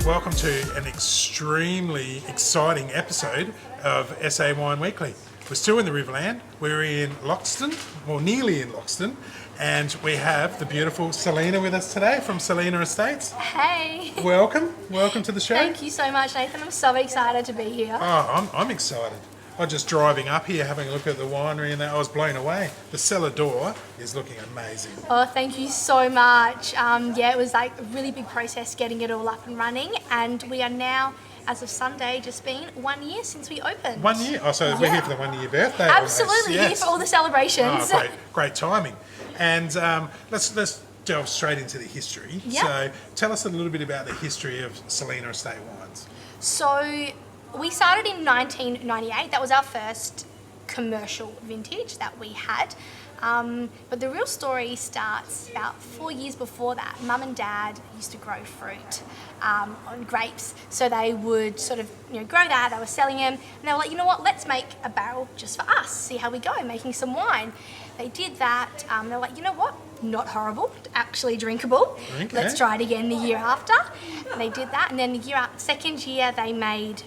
welcome to an extremely exciting episode of SA Wine Weekly. We're still in the Riverland. We're in Loxton, or nearly in Loxton, and we have the beautiful Salena with us today from Salena Estate. Hey. Welcome to the show. Thank you so much, Nathan. I'm so excited to be here. Oh, I'm excited. I was just driving up here, having a look at the winery, and I was blown away. The cellar door is looking amazing. Oh, thank you so much. Yeah, it was like a really big process getting it all up and running, and we are now, as of Sunday, just been 1 year since we opened. 1 year? Oh, so we're here for the 1 year birthday. Absolutely, Yes. here for all the celebrations. Oh, great timing. And let's delve straight into the history. Yeah. So tell us a little bit about the history of Salena Estate wines. So we started in 1998. That was our first commercial vintage that we had. But the real story starts about 4 years before that. Mum and Dad used to grow fruit on grapes. So they would sort of grow that, they were selling them, and they were like, you know what, let's make a barrel just for us, see how we go, making some wine. They did that, they were like, you know what, not horrible, actually drinkable. Okay. Let's try it again the year after. And they did that, and then second year they made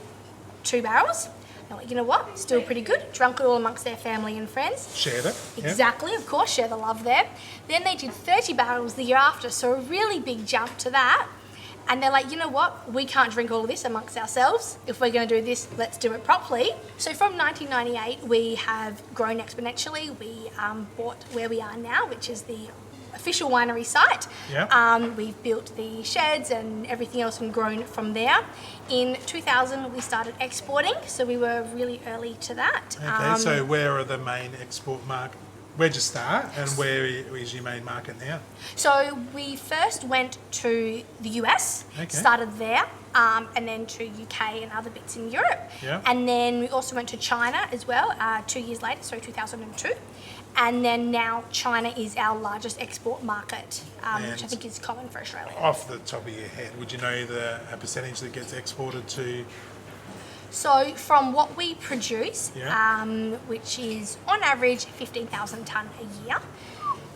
2 barrels. They're like, you know what, still pretty good. Drunk it all amongst their family and friends. Shared it. Exactly, of course, share the love there. Then they did 30 barrels the year after, so a really big jump to that. And they're like, you know what, we can't drink all of this amongst ourselves. If we're going to do this, let's do it properly. So from 1998, we have grown exponentially. We bought where we are now, which is the official winery site. Yep. We've built the sheds and everything else and grown from there. In 2000, we started exporting, so we were really early to that. Okay, so where are the main export markets? Where'd you start, and where is your main market now? So we first went to the US, started there, and then to UK and other bits in Europe. Yeah. And then we also went to China as well, 2 years later, so 2002. And then now China is our largest export market, which I think is common for Australia. Off the top of your head, would you know the percentage that gets exported to? So from what we produce, Yeah. which is on average 15,000 tonne a year,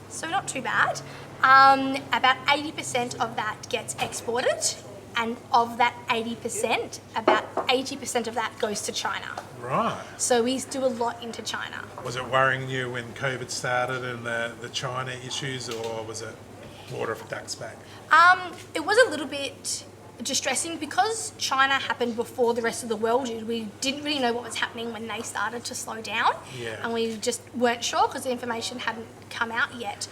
so not too bad, about 80% of that gets exported, and of that 80%, about 80% of that goes to China. Right. So we do a lot into China. Was it worrying you when COVID started and the China issues, or was it water off a duck's back? It was a little bit distressing because China happened before the rest of the world did. We didn't really know what was happening when they started to slow down. Yeah. And we just weren't sure because the information hadn't come out yet.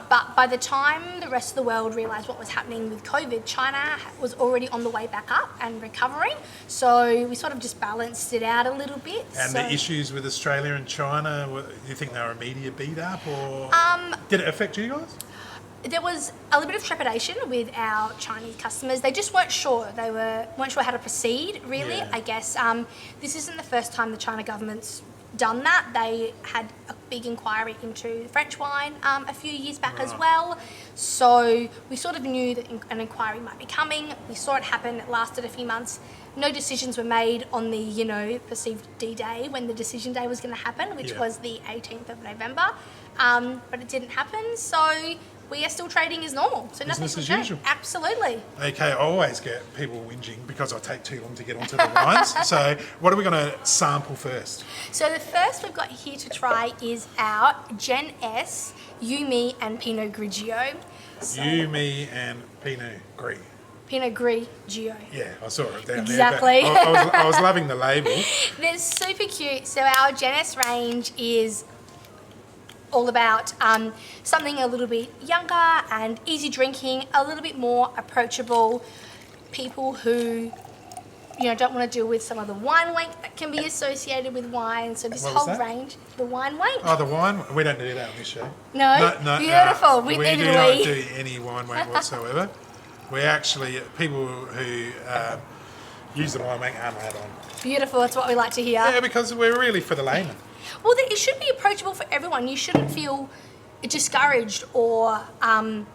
But by the time the rest of the world realised what was happening with COVID, China was already on the way back up and recovering. So we sort of just balanced it out a little bit. And the issues with Australia and China, do you think they were immediate beat up, or did it affect you guys? There was a little bit of trepidation with our Chinese customers. They just weren't sure. They weren't sure how to proceed, really. Yeah. I guess this isn't the first time the China government's done that. They had a big inquiry into French wine a few years back as well. So we sort of knew that an inquiry might be coming. We saw it happen. It lasted a few months. No decisions were made on the, perceived D-Day when the decision day was going to happen, which was the 18th of November. But it didn't happen, so we are still trading as normal. So nothing's Business as changed. usual. Absolutely. Okay, I always get people whinging because I take too long to get onto the wines. So what are we going to sample first? So the first we've got here to try is our Gen S You Me and Pinot Grigio. So, You, Me and Pinot Grigio. Pinot Grigio. Yeah, I saw it down Exactly. there. But I was loving the label. They're super cute. So our Gen S range is all about something a little bit younger and easy drinking, a little bit more approachable. People who don't want to deal with some of the wine wank that can be associated with wine. So this whole range, the wine wank. Oh, the wine? We don't do that on this show. No? Beautiful. We do not do any wine wank whatsoever. We actually, people who use the wine wank aren't allowed on. Beautiful. That's what we like to hear. Yeah, because we're really for the layman. Well, it should be approachable for everyone. You shouldn't feel discouraged or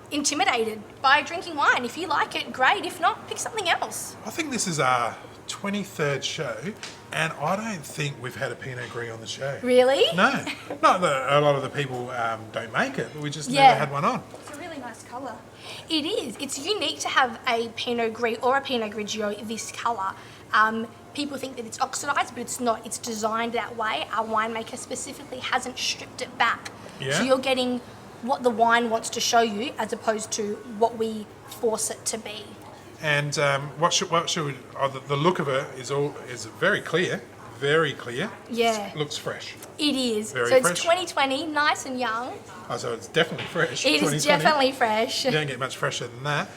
intimidated by drinking wine. If you like it, great. If not, pick something else. I think this is our 23rd show, And I don't think we've had a Pinot Gris on the show. Really? No. Not that a lot of the people don't make it, but we just Yeah. never had one on. It's a really nice colour. It is. It's unique to have a Pinot Gris or a Pinot Grigio this colour. People think that it's oxidised, but it's not. It's designed that way. Our winemaker specifically hasn't stripped it back. Yeah. So you're getting what the wine wants to show you as opposed to what we force it to be. And what should we? Oh, the look of it is very clear, very clear. Yeah. Looks fresh. It is. Very so it's fresh. 2020, nice and young. Oh, so it's definitely fresh. It is 2020. definitely fresh. You don't get much fresher than that.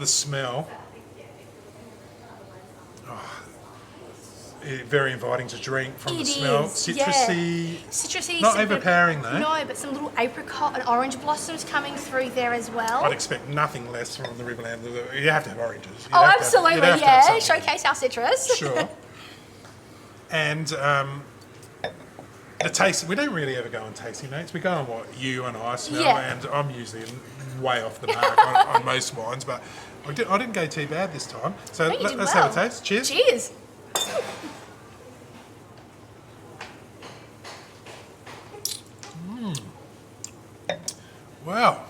The smell. Very inviting to drink from the It smell. is, Citrusy. yeah. Citrusy. Not some bit- overpowering though. No, but some little apricot and orange blossoms coming through there as well. I'd expect nothing less from the Riverland. You have to have oranges. You'd Oh, have to have- absolutely, you'd have to have yeah. something. Showcase our citrus. Sure. And the taste, we don't really ever go on tasting notes. We go on what you and I smell, Yeah. and I'm usually way off the mark on most wines, but I didn't go too bad this time. So No, you did let's have a well. taste. Cheers. Cheers. Wow,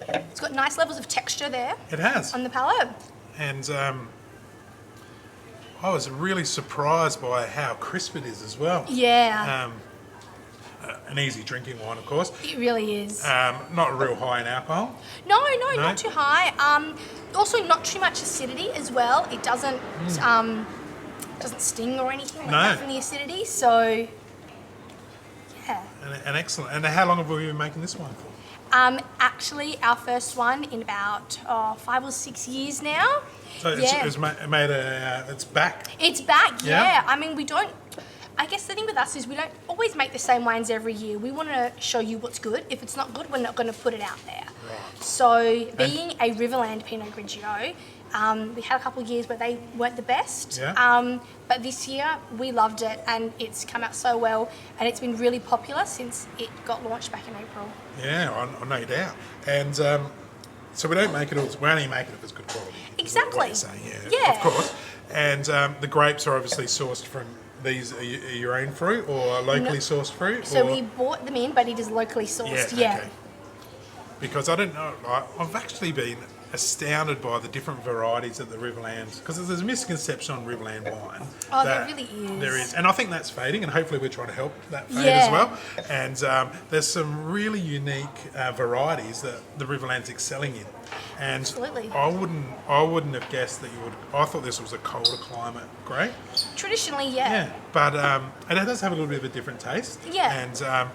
It's got nice levels of texture there it has. on the palate. And I was really surprised by how crisp it is as well. Yeah, An easy drinking wine, of course. it really is. Not real high in alcohol. No, not too high. Also, not too much acidity as well. It doesn't sting or anything like No. that from the acidity. So, yeah. And excellent. And how long have we been making this wine for? Actually, our first one in about 5 or 6 years now. So it's made it's back. It's back, Yeah. yeah. I mean, we don't. I guess the thing with us is we don't always make the same wines every year. We want to show you what's good. If it's not good, we're not going to put it out there. Right. So, being a Riverland Pinot Grigio, we had a couple of years where they weren't the best. Yeah. But this year, we loved it and it's come out so well. And it's been really popular since it got launched back in April. Yeah, no doubt. And so we don't make it all. We only make it if it's good quality. is what Exactly. you're saying, Yeah. of course. And the grapes are obviously sourced from these. Are your own fruit or locally sourced fruit? So or? we bought them in, but it is locally sourced. Yeah. Okay. Because I don't know, I've actually been astounded by the different varieties at the Riverland, because there's a misconception on Riverland wine. Oh, that there really is. There is, and I think that's fading, and hopefully we're trying to help that fade Yeah. as well. And there's some really unique varieties that the Riverland's excelling in. And Absolutely. I wouldn't have guessed that you would. I thought this was a colder climate grape. Traditionally, yeah. Yeah, but and it does have a little bit of a different taste. Yeah. And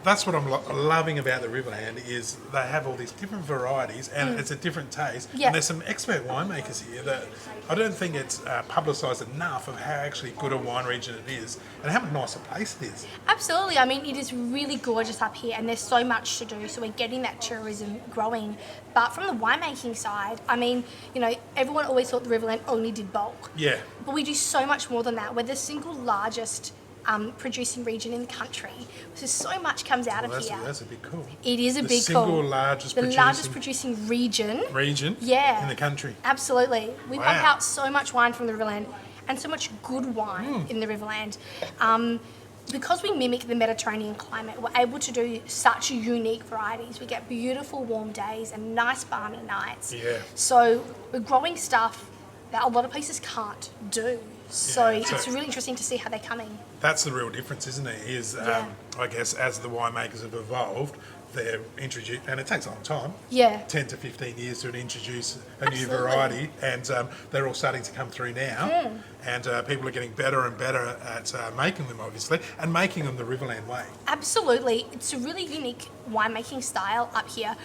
that's what I'm loving about the Riverland is they have all these different varieties and it's a different taste. Yeah. And there's some expert winemakers here that I don't think it's publicised enough of how actually good a wine region it is and how nice a place it is. Absolutely. I mean, it is really gorgeous up here and there's so much to do. So we're getting that tourism growing. But from the winemaking side, I mean, you know, everyone always thought the Riverland only did bulk. Yeah. But we do so much more than that. We're the single largest producing region in the country. So so much comes out of here. That's a big call. It is a The big single call. largest The producing largest producing region. Yeah. in the country. Absolutely. We Wow. pump out so much wine from the Riverland and so much good wine in the Riverland. Because we mimic the Mediterranean climate, we're able to do such unique varieties. We get beautiful warm days and nice balmy nights. Yeah. So we're growing stuff that a lot of places can't do. So Yeah, so- it's really interesting to see how they're coming. That's the real difference, isn't it? Yeah. I guess as the winemakers have evolved, they're introduced, and it takes a long time. Yeah. 10 to 15 years to introduce a Absolutely. new variety, and they're all starting to come through now. And people are getting better and better at making them, obviously, and making them the Riverland way. Absolutely. It's a really unique winemaking style up here.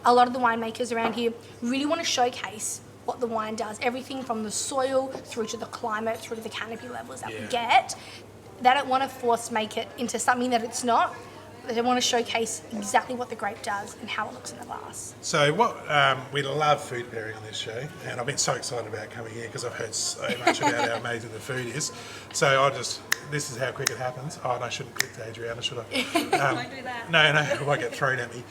A lot of the winemakers around here really want to showcase what the wine does. Everything from the soil through to the climate, through to the canopy levels that we Yeah. get. They don't want to force make it into something that it's not. They want to showcase exactly what the grape does and how it looks in the glass. So we love food pairing on this show, and I've been so excited about coming here because I've heard so much about how amazing the food is. So this is how quick it happens. Oh, no, I shouldn't click to Adriana, should I? Don't do that. No, it might get thrown at me.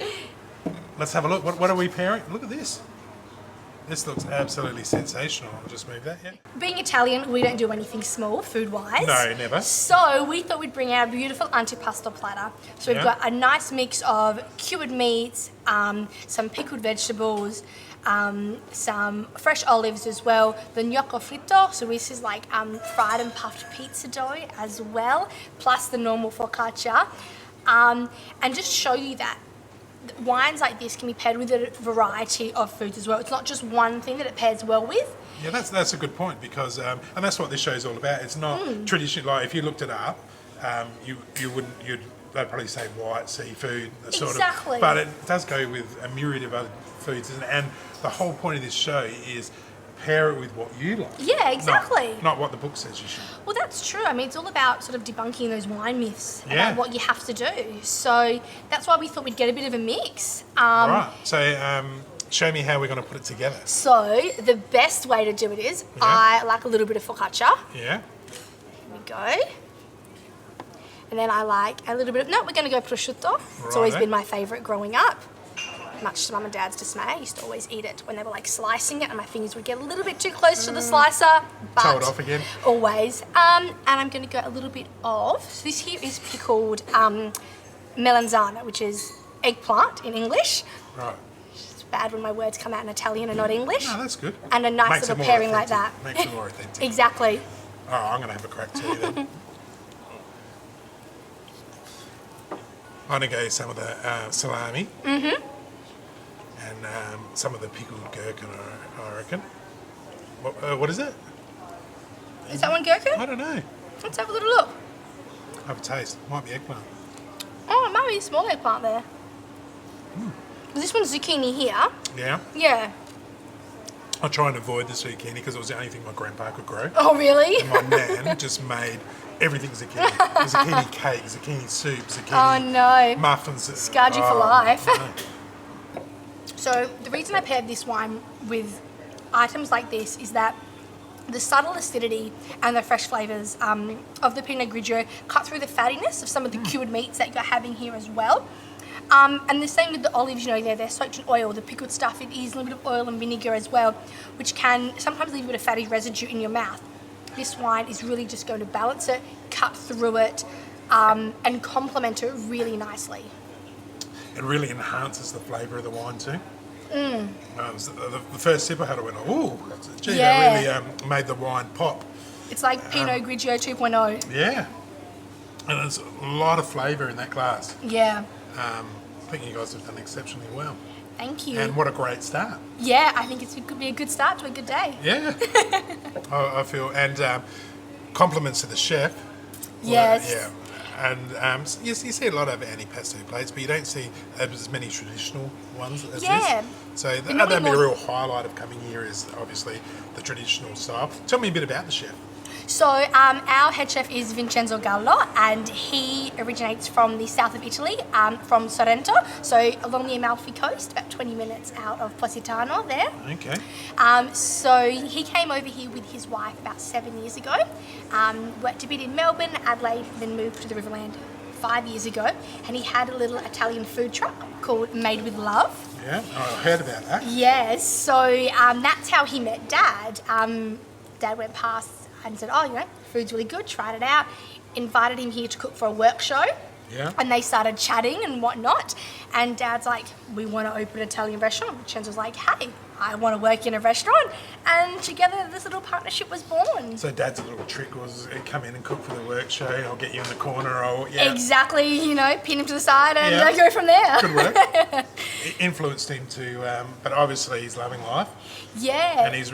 Let's have a look. What are we pairing? Look at this. This looks absolutely sensational. I'll just move that, yeah. Being Italian, we don't do anything small food-wise. No, never. So we thought we'd bring out a beautiful antipasto platter. So we've got a nice mix of cured meats, some pickled vegetables, some fresh olives as well, the gnocco fritto, so this is like fried and puffed pizza dough as well, plus the normal focaccia, and just show you that wines like this can be paired with a variety of foods as well. It's not just one thing that it pairs well with. Yeah, that's a good point because, and that's what this show's all about. It's not traditional. Like if you looked it up, they'd probably say white seafood, Exactly. But it does go with a myriad of other foods, and the whole point of this show is pair it with what you like. Yeah, exactly. Not what the book says you should. Well, that's true. I mean, it's all about sort of debunking those wine myths Yeah. about what you have to do. So that's why we thought we'd get a bit of a mix. Right. So show me how we're going to put it together. So the best way to do it is I like a little bit of focaccia. Yeah. Here we go. And then I like a little bit of, no, we're going to go prosciutto. It's always been my favourite growing up. Much to Mum and Dad's dismay, I used to always eat it when they were like slicing it and my fingers would get a little bit too close to the slicer. But Toe it off again. Always. And I'm going to go a little bit of, so this here is pickled melanzana, which is eggplant in English. Right. It's bad when my words come out in Italian and not English. No, that's good. And a nice Makes little it more pairing like that. authentic. Makes it more authentic. Exactly. Oh, I'm going to have a crack too then. I'm going to go some of the salami. Mm-hmm. And some of the pickled gherkin, I reckon. What is it? Is that one gherkin? I don't know. Let's have a little look. Have a taste. Might be eggplant. Oh, it might be a small eggplant there. This one's zucchini here. Yeah. Yeah. I try and avoid the zucchini because it was the only thing my grandpa could grow. Oh, really? And my nan just made everything zucchini. Zucchini cake, zucchini soup, zucchini Oh, no. muffins. Scarred you for life. No. So the reason I paired this wine with items like this is that the subtle acidity and the fresh flavours of the Pinot Grigio cut through the fattiness of some of the cured meats that you're having here as well. And the same with the olives, you know, they're soaked in oil. The pickled stuff, it is a little bit of oil and vinegar as well, which can sometimes leave a bit of fatty residue in your mouth. This wine is really just going to balance it, cut through it, and complement it really nicely. It really enhances the flavour of the wine too. The first sip I had, I went, oh, gee, Yeah. that really made the wine pop. It's like Pinot Grigio 2.0. Yeah. And there's a lot of flavour in that glass. Yeah. I think you guys have done exceptionally well. Thank you. And what a great start. Yeah, I think it could be a good start to a good day. Yeah. I feel, and compliments to the chef. Yes. Yeah. And you see a lot of antipasto plates, but you don't see as many traditional ones as Yeah. this. So They're that'd not be a more- real highlight of coming here is obviously the traditional style. Tell me a bit about the chef. So our head chef is Vincenzo Gallo, and he originates from the south of Italy, from Sorrento, so along the Amalfi Coast, about 20 minutes out of Positano there. Okay. So he came over here with his wife about 7 years ago, worked a bit in Melbourne, Adelaide, then moved to the Riverland 5 years ago, and he had a little Italian food truck called Made with Love. Yeah, I heard about that. Yes, so that's how he met Dad. Dad went past and said, oh, you know, food's really good, tried it out, invited him here to cook for a work show. Yeah. And they started chatting and whatnot. And Dad's like, we want to open an Italian restaurant. Vincenzo's like, hey, I want to work in a restaurant. And together this little partnership was born. So Dad's little trick was come in and cook for the work show. I'll get you in the corner. Yeah. Exactly, you know, pin him to the side and Yeah. go from there. Good work. It influenced him to, but obviously he's loving life. Yeah. And he's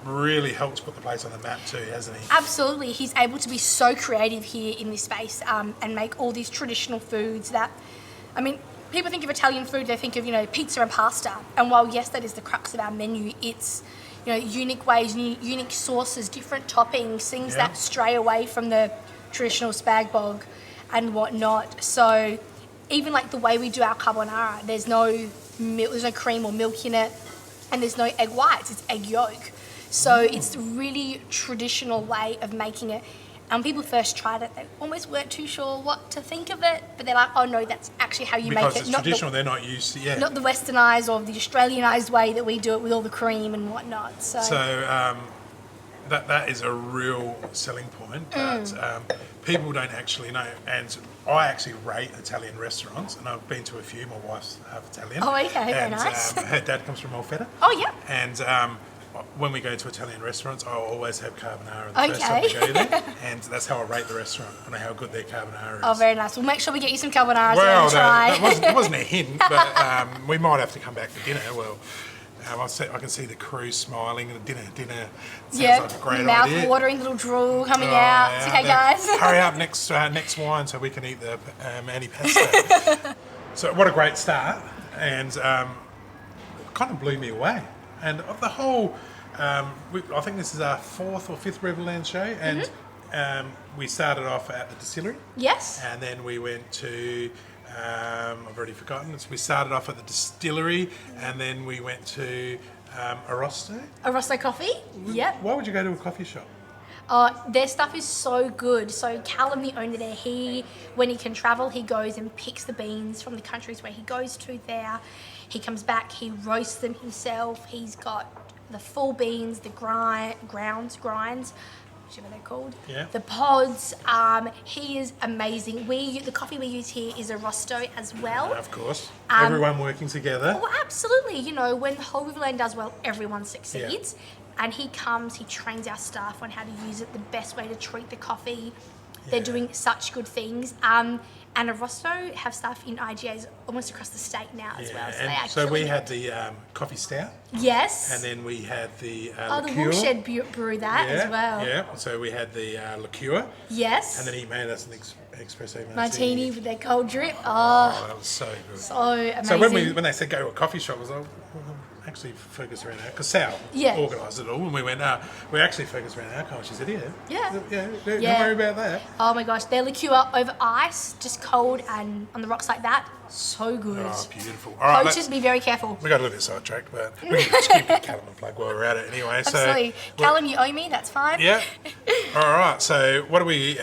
really helped put the place on the map too, hasn't he? Absolutely. He's able to be so creative here in this space and make all these traditional foods that, I mean, people think of Italian food, they think of, you know, pizza and pasta. And while, yes, that is the crux of our menu, it's, you know, unique ways, unique sauces, different toppings, things Yeah. that stray away from the traditional spag bog and whatnot. So even like the way we do our carbonara, there's no milk, there's no cream or milk in it, and there's no egg whites, it's egg yolk. So it's a really traditional way of making it. And when people first tried it, they almost weren't too sure what to think of it, but they're like, oh no, that's actually how you Because make it. it's Not traditional, the, they're not used to, yeah. not the westernised or the Australianised way that we do it with all the cream and whatnot. So, That is a real selling point, but people don't actually know. And I actually rate Italian restaurants, and I've been to a few. My wife's half Italian. Oh, okay, very and, nice. her dad comes from Olfetta. oh yeah. And when we go to Italian restaurants, I'll always have carbonara the first time Okay. we go there, and that's how I rate the restaurant. I know how good their carbonara is. Oh, very nice. We'll make sure we get you some carbonara Well, to try. that wasn't a hint, but we might have to come back for dinner. Well, I can see the crew smiling, and dinner sounds like a great mouth idea. watering, little drool coming Oh, out. yeah. It's okay, Then guys. Hurry up, next wine so we can eat the antipasto. So what a great start, and it kind of blew me away. And of the whole, I think this is our 4th or 5th Riverland show, and we started off at the distillery. Yes. And then we went to, I've already forgotten, we started off at the distillery, and then we went to Arrosto. Arrosto Coffee. Yep. Why would you go to a coffee shop? Their stuff is so good. So Callum, the owner there, when he can travel, he goes and picks the beans from the countries where he goes to there. He comes back, he roasts them himself. He's got the full beans, the grinds, whichever they're called. Yeah. The pods. He is amazing. The coffee we use here is Arrosto as well. Of course. Everyone working together. Well, absolutely. You know, when the whole Riverland does well, everyone succeeds. And he comes, he trains our staff on how to use it, the best way to treat the coffee. They're doing such good things. And Arrosto have staff in IGAs almost across the state now as well. So, they are so we killing had it. the coffee stout, Yes. and then we had the the liqueur. Woolshed brew that as well. Yeah, so we had the liqueur, Yes. and then he made us an espresso Martini with their cold drip. Oh, Oh, that was so good. so amazing. So when they said go to a coffee shop, I was like, well, actually focus around our, because Sal organised it all, and we went, we actually focused around alcohol. She said, don't worry about that. Oh my gosh, their liqueur over ice, just cold and on the rocks like that, so good. Oh, beautiful. All right, Coaches, be very careful. we got a little bit sidetracked, but we can just keep Callum a plug while we're at it anyway. Absolutely. Callum, you owe me, that's fine. Yeah. All right, so what do we...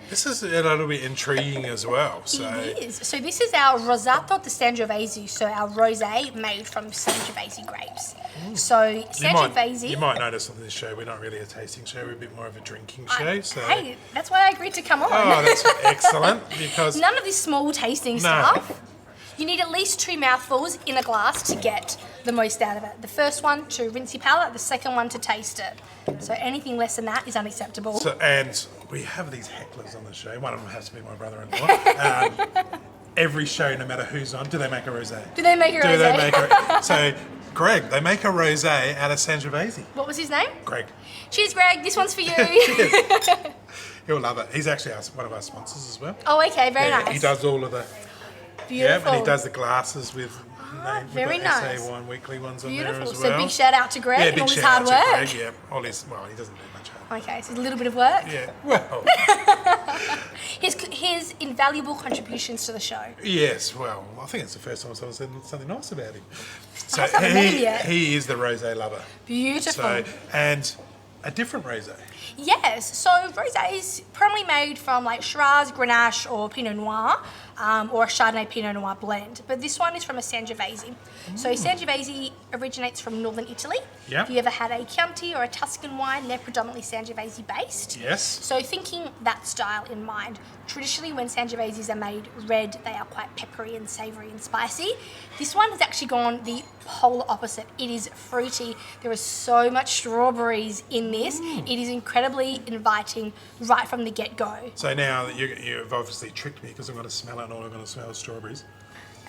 This is a little bit intriguing as well. So It is. So this is our Rosato de Sangiovese, so our rosé made from Sangiovese grapes. So Sangiovese... You might notice on this show, we're not really a tasting show, we're a bit more of a drinking show. So. Hey, that's why I agreed to come on. Oh, that's excellent, because... None of this small tasting stuff. You need at least 2 mouthfuls in a glass to get the most out of it. The first one to rinse your palate, the second one to taste it. So anything less than that is unacceptable. So, and we have these hecklers on the show. One of them has to be my brother-in-law. Every show, no matter who's on, do they make a rosé? Do they make a rosé? So, Greg, they make a rosé out of Sangiovese. What was his name? Greg. Cheers, Greg. This one's for you. He'll love it. He's actually one of our sponsors as well. Oh, okay. Very nice. He does all of the... Beautiful. Yeah, and he does the glasses with... very We've got nice. SA Wine Weekly ones on Beautiful. there as So well. big shout out to Greg Yeah, and big all his shout hard out to work. Greg, yeah. All his, well, he doesn't do much hard. Okay, so a little bit of work. Yeah, well... His invaluable contributions to the show. Yes, well, I think it's the first time someone said something nice about him. So haven't met him yet. he is the rosé lover. Beautiful. So, and a different rosé. Yes, so rosé is primarily made from like Shiraz, Grenache or Pinot Noir, or a Chardonnay Pinot Noir blend. But this one is from a Sangiovese. So Sangiovese originates from northern Italy. Yeah. If you ever had a Chianti or a Tuscan wine, they're predominantly Sangiovese based. Yes. So thinking that style in mind, traditionally when Sangioveses are made red, they are quite peppery and savoury and spicy. This one has actually gone the polar opposite. It is fruity. There is so much strawberries in this. It is incredibly inviting right from the get-go. So now that you've obviously tricked me because I'm going to smell it and all I'm going to smell is strawberries.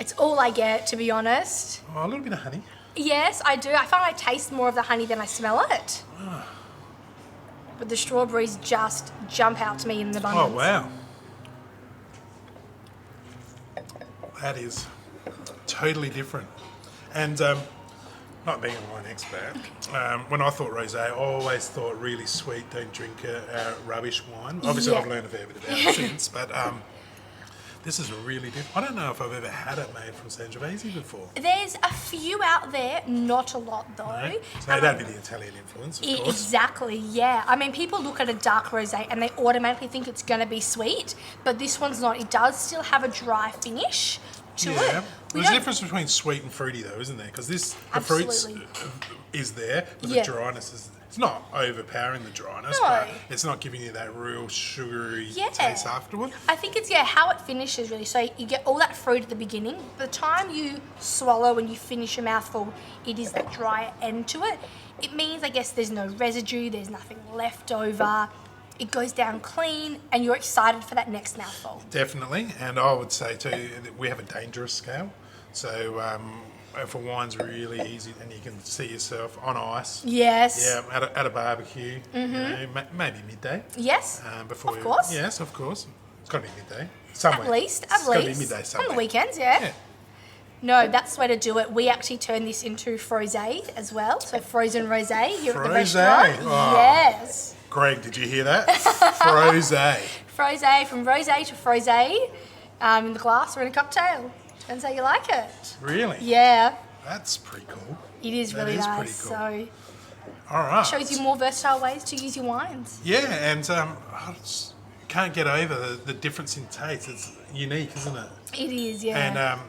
It's all I get, to be honest. Oh, a little bit of honey. Yes, I do. I find I taste more of the honey than I smell it. But the strawberries just jump out to me in abundance. Oh, wow. That is totally different. And not being a wine expert, when I thought rosé, I always thought really sweet, don't drink rubbish wine. Obviously, Yeah. I've learned a fair bit about it since, but This is really different. I don't know if I've ever had it made from Sangiovese before. There's a few out there, not a lot though. No? So that'd be the Italian influence, of course. Exactly, yeah. I mean, people look at a dark rosé and they automatically think it's going to be sweet, but this one's not. It does still have a dry finish to it. There's a difference between sweet and fruity, though, isn't there? Because the fruits is there, but the dryness is. It's not overpowering the dryness, but it's not giving you that real sugary taste afterward. I think it's how it finishes really. So you get all that fruit at the beginning. By the time you swallow and you finish your mouthful, it is that dry end to it. It means, I guess, there's no residue, there's nothing left over. It goes down clean, and you're excited for that next mouthful. Definitely, and I would say too that we have a dangerous scale. So if a wine's really easy and you can see yourself on ice, at a barbecue, you know, maybe midday. Yes, before of course. Yes, of course. It's got to be midday somewhere. At least. It's got to be midday somewhere. On the weekends, yeah. No, that's the way to do it. We actually turn this into frosé as well. So frozen rosé here at the restaurant. Oh. Yes. Greg, did you hear that? Frosé. Frosé, from rosé to frosé, in the glass or in a cocktail. Depends how you like it. Really? Yeah. That's pretty cool. It is really nice. Pretty cool. So all right. Shows you more versatile ways to use your wines. Yeah, and I just can't get over the difference in taste. It's unique, isn't it? It is, yeah. And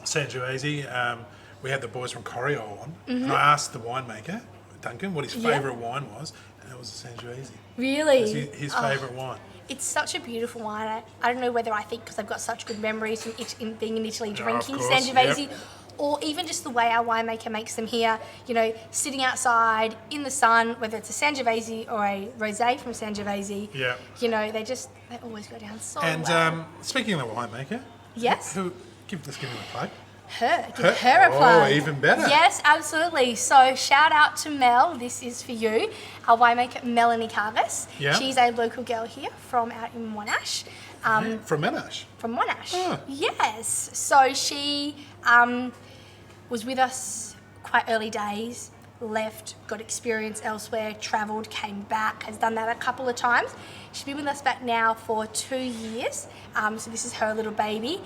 Sangiovese, we had the boys from Corio on, and I asked the winemaker, Duncan, what his favourite wine was, and it was a Sangiovese. Really? It was his favourite wine. It's such a beautiful wine. I don't know whether I think because I've got such good memories in being in Italy drinking Sangiovese, or even just the way our winemaker makes them here, you know, sitting outside in the sun, whether it's a Sangiovese or a rosé from Sangiovese, you know, they always go down so well. And speaking of the winemaker, yes, give me a plug. Give her a plug. Oh, even better. Yes, absolutely. So shout out to Mel. This is for you. Our winemaker, Melanie Carvis. Yeah. She's a local girl here from out in Monash. From Monash? From Monash. Oh. Yes. So she was with us quite early days, left, got experience elsewhere, travelled, came back, has done that a couple of times. She's been with us back now for 2 years, so this is her little baby.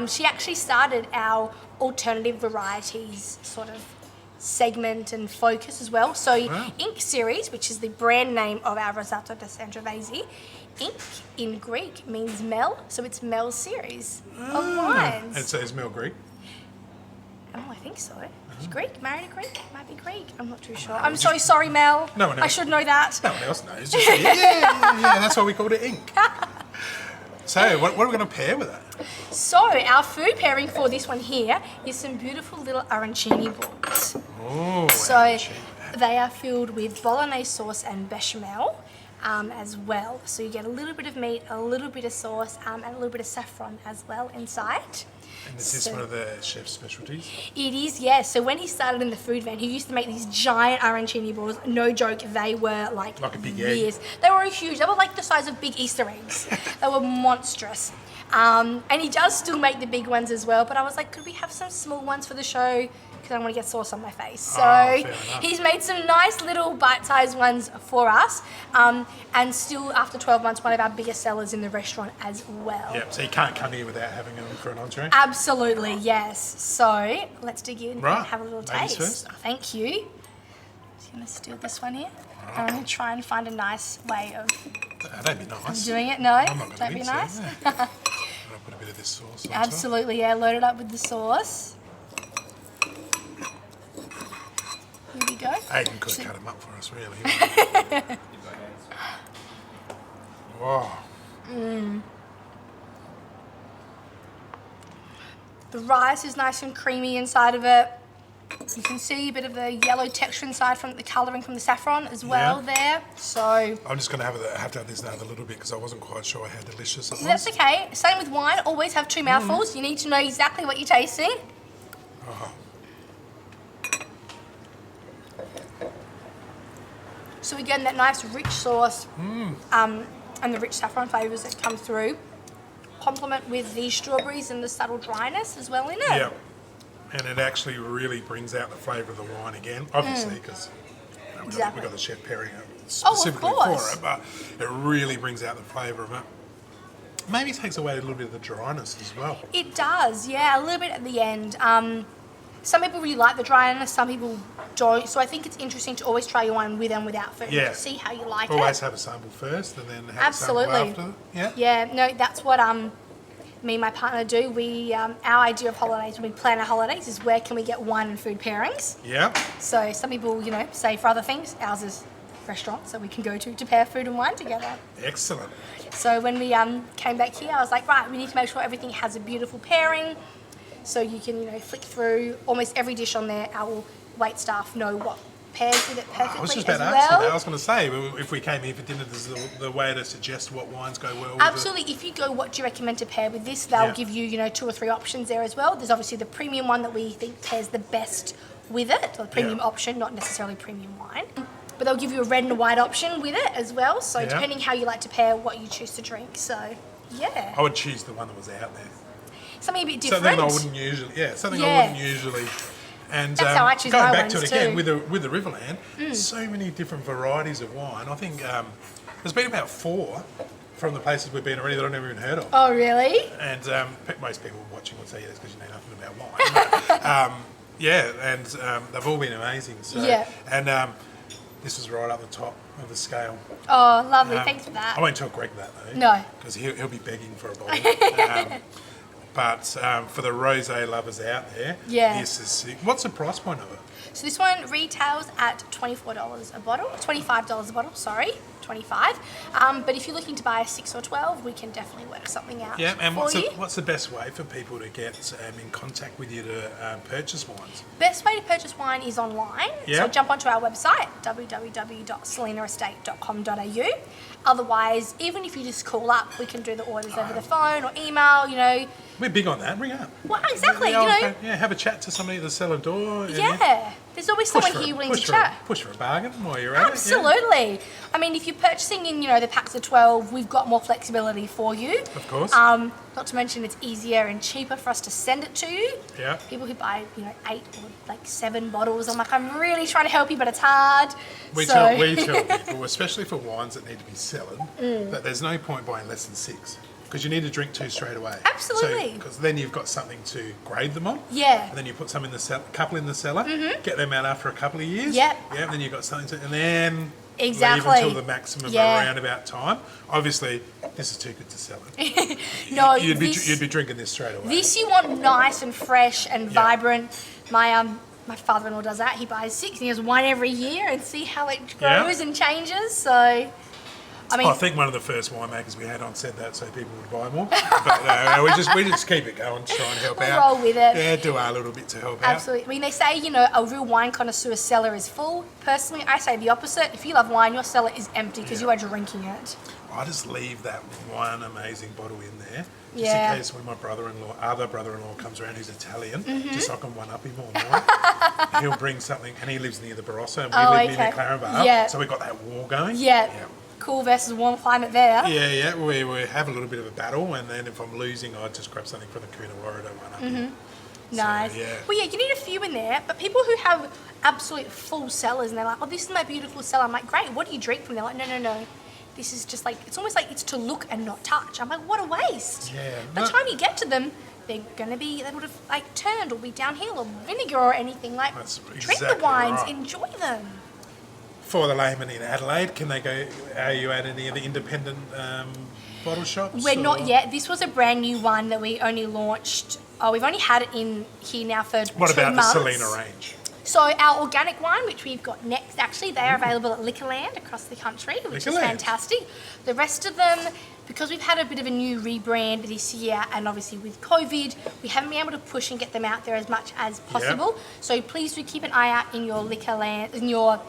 She actually started our alternative varieties sort of segment and focus as well. So Ink series, which is the brand name of our Rosato de Sangiovese, Ink in Greek means Mel, so it's Mel's series of wines. And so is Mel Greek? Oh, I think so. She's Greek, married a Greek, might be Greek. I'm not too sure. I'm so sorry, Mel. No one else. I should know that. No one else knows. Just yeah, that's why we called it Ink. So, what are we going to pair with that? So, our food pairing for this one here is some beautiful little arancini balls. Oh, so arancini. They are filled with bolognese sauce and bechamel as well. So you get a little bit of meat, a little bit of sauce, and a little bit of saffron as well inside. And is this one of the chef's specialties? It is, yes. So when he started in the food van, he used to make these giant arancini balls. No joke, they were like a big years. egg. They were huge. They were like the size of big Easter eggs. They were monstrous. And he does still make the big ones as well. But I was like, could we have some small ones for the show? Because I want to get sauce on my face. So he's made some nice little bite-sized ones for us. And still, after 12 months, one of our biggest sellers in the restaurant as well. Yeah, so you can't come here without having them for an entree? Absolutely, yes. So let's dig in and have a little Ladies taste. first. Thank you. Just going to steal this one here. I'm going to try and find a nice way of That'd be nice. doing it. No, I'm not don't be rinse nice. It, yeah. I'll put a bit of this sauce on top. Absolutely, yeah. Load it up with the sauce. Here we go. Aiden could have cut them up for us, really. Wow. The rice is nice and creamy inside of it. You can see a bit of the yellow texture inside from the colouring from the saffron as well there. So I'm just going to have to have this another little bit because I wasn't quite sure how delicious it was. that's okay. Same with wine. Always have 2 mouthfuls. You need to know exactly what you're tasting. Oh. So again, that nice rich sauce and the rich saffron flavours that come through complement with the strawberries and the subtle dryness as well in it. Yeah. And it actually really brings out the flavour of the wine again, obviously, because we've got the chef pairing it specifically for it, but it really brings out the flavour of it. Maybe it takes away a little bit of the dryness as well. It does, yeah, a little bit at the end. Some people really like the dryness, some people don't. So I think it's interesting to always try your wine with and without food. Yeah. To see how you like Always it. have a sample first and then have Absolutely. a sample after. Yeah. Yeah, no, that's what me and my partner do. We our idea of holidays when we plan our holidays is where can we get wine and food pairings. Yeah. So some people, say for other things, ours is restaurants that we can go to pair food and wine together. Excellent. So when we came back here, I was like, right, we need to make sure everything has a beautiful pairing. So you can, flick through almost every dish on there. Our wait staff know what pairs with it perfectly I was just as about to ask you well. that. I was going to say, if we came here for dinner, this is the way to suggest what wines go well with Absolutely. If you go, what do you recommend to pair with this? They'll give you, 2 or 3 options there as well. There's obviously the premium one that we think pairs the best with it, the premium option, not necessarily premium wine. But they'll give you a red and a white option with it as well. So depending how you like to pair, what you choose to drink. So, yeah. I would choose the one that was out there. Something a bit different. Something I wouldn't usually. And That's how I choose going my back to ones it again, too. with the Riverland, so many different varieties of wine. I think there's been about 4 from the places we've been already that I've never even heard of. Oh, really? And most people watching will say yes because you know nothing about wine. But, they've all been amazing. So, and this was right up the top of the scale. Oh, lovely. Thanks for that. I won't tell Greg that though. No. Because he'll be begging for a bottle. But for the rosé lovers out there, this is sick. What's the price point of it? So this one retails at $24 a bottle, $25 a bottle, sorry, 25. But if you're looking to buy a 6 or 12, we can definitely work something out. Yeah, and for you. what's the best way for people to get in contact with you to purchase wines? Best way to purchase wine is online. Yeah. So jump onto our website, www.salenaestate.com.au. Otherwise, even if you just call up, we can do the orders over the phone or email, We're big on that. Ring up. Well, exactly, have a chat to somebody at the cellar door. Yeah. There's always someone here willing to chat. Push for a bargain while you're at it. Absolutely. I mean, if you're purchasing in, the packs of 12, we've got more flexibility for you. Of course. Not to mention it's easier and cheaper for us to send it to you. Yeah. People who buy, 8 or 7 bottles, I'm like, I'm really trying to help you, but it's hard. We tell people, especially for wines that need to be selling, that there's no point buying less than 6. Because you need to drink 2 straight away. Absolutely. Because then you've got something to grade them on. Yeah. And then you put some in the couple in the cellar, get them out after a couple of years. Yep. Yeah. And then you've got something to, and then Exactly. leave until the maximum around about time. Obviously, this is too good to sell it. No, you'd be drinking this straight away. This you want nice and fresh and vibrant. My father-in-law does that. He buys 6 and he has one every year and see how it grows and changes. So. I think one of the first winemakers we had on said that so people would buy more. But we just keep it going, try and help out. Roll with it. Yeah, do our little bit to help out. Absolutely. I mean, they say, a real wine connoisseur's cellar is full. Personally, I say the opposite. If you love wine, your cellar is empty because you are drinking it. I just leave that one amazing bottle in there. Just in case when my other brother-in-law comes around who's Italian, just so I can one-up him all night. He'll bring something, and he lives near the Barossa, and we live near the Claren Bar. Yeah. So we've got that war going. Yeah. Cool versus warm climate there. Yeah. We have a little bit of a battle, and then if I'm losing, I just grab something from the Coonawarra to one up him. Nice. So, yeah. Well, you need a few in there, but people who have absolute full cellars and they're like, oh, this is my beautiful cellar. I'm like, great, what do you drink from? They're like, no. This is just like, it's almost like it's to look and not touch. I'm like, what a waste. Yeah. By the time you get to them, they would have turned or be downhill or vinegar or anything. Like, drink the wines, enjoy them. For the layman in Adelaide, can they go? Are you at any of the independent bottle shops? We're not yet. This was a brand new one that we only launched. Oh, we've only had it in here now for 2 months. What about the Salena range? So our organic wine, which we've got next, actually, they are available at Liquorland across the country, which is fantastic. The rest of them, because we've had a bit of a new rebrand this year, and obviously with COVID, we haven't been able to push and get them out there as much as possible. Yep. So please do keep an eye out in your Liquorland, in your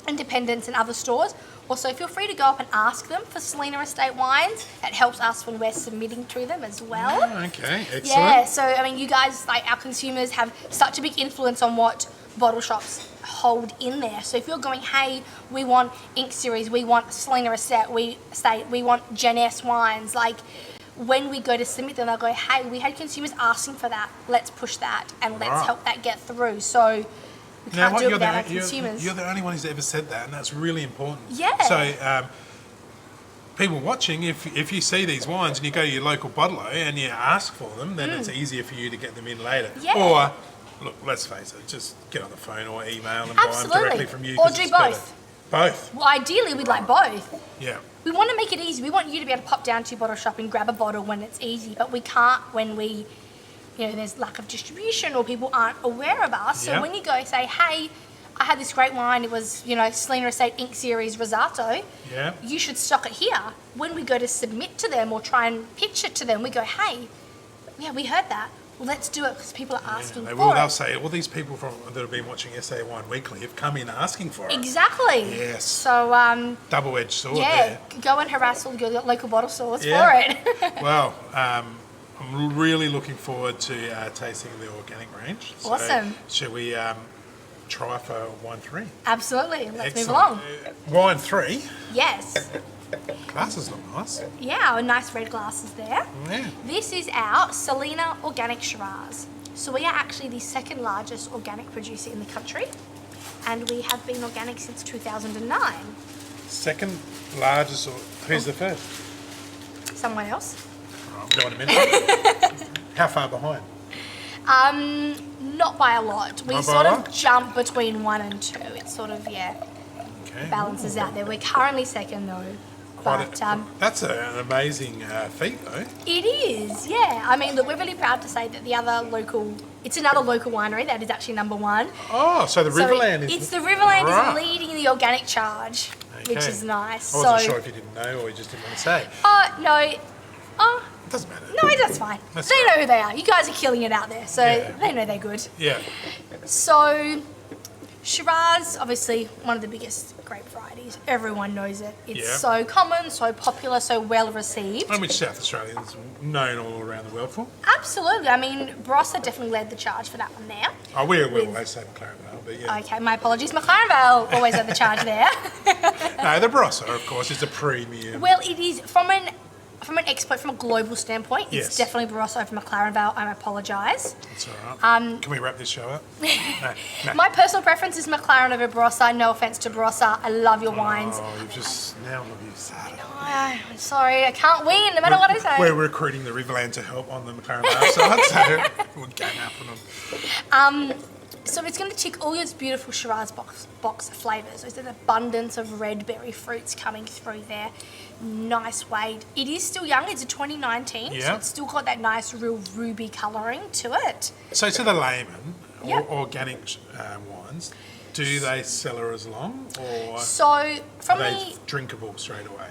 independents and other stores. Also, feel free to go up and ask them for Salena Estate wines. It helps us when we're submitting to them as well. Oh, okay, excellent. Yeah, so I mean, you guys, our consumers, have such a big influence on what bottle shops hold in there. So if you're going, hey, we want Ink Series, we want Salena Estate, we want Gen S wines, when we go to submit them, they'll go, hey, we had consumers asking for that. Let's push that and let's help that get through. So we can't do it without our consumers. You're the only one who's ever said that, and that's really important. Yeah. So people watching, if you see these wines and you go to your local bottler and you ask for them, then it's easier for you to get them in later. Yeah. Or, look, let's face it, just get on the phone or email and buy them directly from you. Or 'cause do it's both. better. Both. Well, ideally, we'd like both. Yeah. We want to make it easy. We want you to be able to pop down to your bottle shop and grab a bottle when it's easy, but we can't when there's lack of distribution or people aren't aware of us. So Yeah. when you go say, hey, I had this great wine, it was, Salena Estate Inc. Series Rosato, Yeah. you should stock it here. When we go to submit to them or try and pitch it to them, we go, hey, yeah, we heard that. Well, let's do it because people are asking They for will. it. They'll say, all these people that have been watching SA Wine Weekly have come in asking for it. Exactly. Yes. So, Double-edged sword yeah, there. go and harass all your local bottle stores Yeah. for it. Well, I'm really looking forward to tasting the organic range. So Awesome. shall we try for wine 3? Absolutely. Let's move Excellent. along. Wine 3. Yes. Glasses look nice. Yeah, our nice red glasses there. Yeah. This is our Salena Organic Shiraz. So we are actually the second largest organic producer in the country, and we have been organic since 2009. Second largest, or who's the first? Someone else? Oh, I'm going a minute. How far behind? Not by a lot. We Not by sort a of lot? jump between 1 and 2. It's sort of, Okay. balances out there. We're currently second though. Quite But that's an amazing feat, though. it is, yeah. I mean, look, we're really proud to say that it's another local winery that is actually number 1. Oh, so the So Riverland is... it's the Riverland Right. is leading the organic charge, which Okay. is nice. I wasn't sure if you didn't know or you just didn't want to say. No. Oh, It doesn't matter. no, that's fine. That's they fine. know who they are. You guys are killing it out there, so Yeah. they know they're good. Yeah. So, Shiraz, obviously one of the biggest grape varieties. Everyone knows it. It's Yeah. so common, so popular, so well received. And which South Australians known all around the world for. Absolutely. I mean, Barossa definitely led the charge for that one there. Oh, we With- always say McLaren Vale, but yeah. Okay, my apologies. McLaren Vale always led the charge there. No, the Barossa, of course, is a premium. Well, it is from an export, from a global standpoint. Yes. It's definitely Barossa over McLaren Vale. I apologise. It's all right. Can we wrap this show up? No. My personal preference is McLaren over Barossa. No offence to Barossa. I love your wines. Oh, you've started. I'm sorry, I can't win no matter what I say. We're recruiting the Riverland to help on the McLaren Vale side, so we're gang up on them. So it's going to tick all those beautiful Shiraz box flavours. There's an abundance of red berry fruits coming through there. Nice weight. It is still young. It's a 2019, so Yeah. it's still got that nice real ruby colouring to it. So to the layman, Yep. organic wines, do they cellar as long or So are from they drinkable straight away?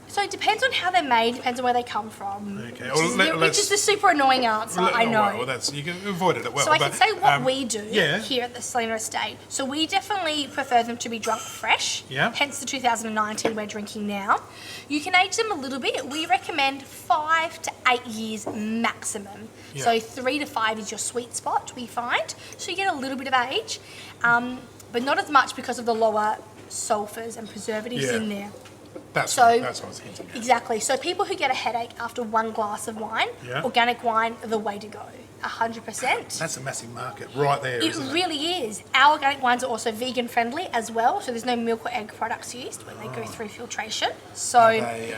So it depends on how they're made, depends on where they come from. Okay, Which is the super annoying answer, I know. Well, you can avoid it at well. So I can but, say what we do yeah. here at the Salena Estate. So we definitely prefer them to be drunk fresh. Yeah. Hence the 2019 we're drinking now. You can age them a little bit. We recommend 5 to 8 years maximum. Yeah. So 3 to 5 is your sweet spot, we find. So you get a little bit of age, but not as much because of the lower sulphurs and preservatives Yeah. in there. That's So- what I was hinting at. Exactly. So people who get a headache after one glass of wine, Yeah. organic wine, the way to go. 100%. That's a massive market right there, It isn't it? really is. Our organic wines are also vegan friendly as well, so there's no milk or egg products used when they go through filtration. So Are they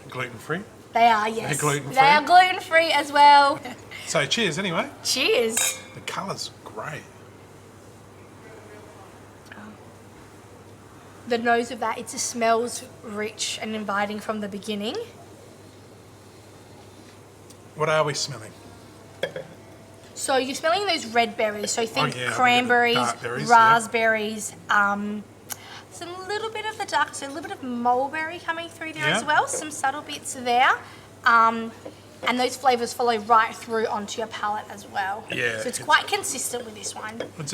gluten free? they are, yes. They're gluten-free? They are gluten free as well. So cheers anyway. Cheers. The colour's great. The nose of that, it just smells rich and inviting from the beginning. What are we smelling? So you're smelling those red berries. So think yeah, cranberries, dark berries, yeah. raspberries, some little bit of the dark, so a little bit of mulberry coming through there Yeah. as well. Some subtle bits there. And those flavours follow right through onto your palate as well. Yeah, So it's it's- quite consistent with this one. It's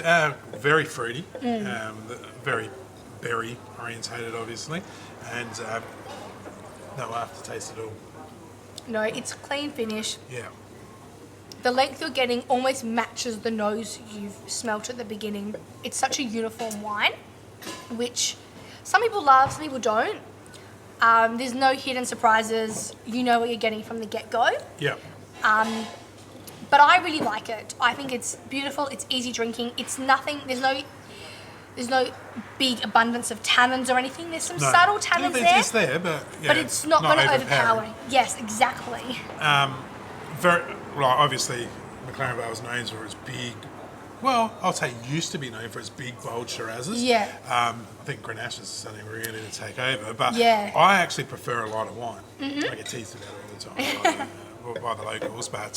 very fruity, very berry orientated, obviously, and no aftertaste at all. No, it's a clean finish. Yeah. The length you're getting almost matches the nose you've smelt at the beginning. It's such a uniform wine, which some people love, some people don't. There's no hidden surprises. You know what you're getting from the get-go. Yeah. But I really like it. I think it's beautiful. It's easy drinking. It's nothing. There's no There's no big abundance of tannins or anything. There's some No. subtle tannins there. It's there, but yeah, but it's not going to overpowering. overpower. Yes, exactly. Very, well, obviously, McLaren Vale is known for its big. Well, I'll say used to be known for its big, bold Shirazes. Yeah. I think Grenache is something really to take over. But Yeah. I actually prefer a lighter wine. I get teased about it all the time by the locals. But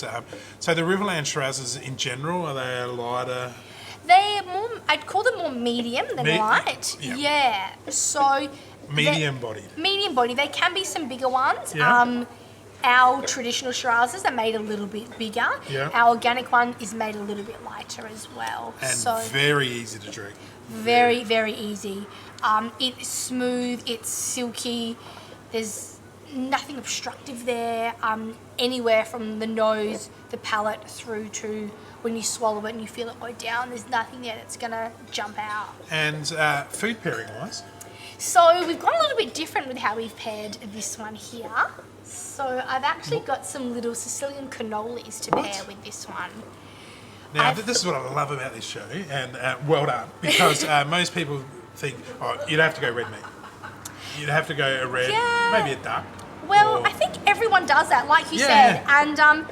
so the Riverland Shirazes in general, are they lighter? They're more, I'd call them more medium than light. Yeah. Yeah. So Medium bodied. medium body. There can be some bigger ones. Yeah. Our traditional Shirazes are made a little bit bigger. Yeah. Our organic one is made a little bit lighter as well. And so very easy to drink. very, very easy. It's smooth, it's silky. There's nothing obstructive there. Anywhere from the nose, the palate, through to when you swallow it and you feel it go down, there's nothing there that's gonna jump out. And food pairing wise? So we've gone a little bit different with how we've paired this one here. So I've actually got some little Sicilian cannolis to pair with this one. Now, this is what I love about this show, and well done, because most people think, oh, you'd have to go red meat. You'd have to go a red, Yeah. maybe a duck. Well, or- I think everyone does that, like you Yeah. said. And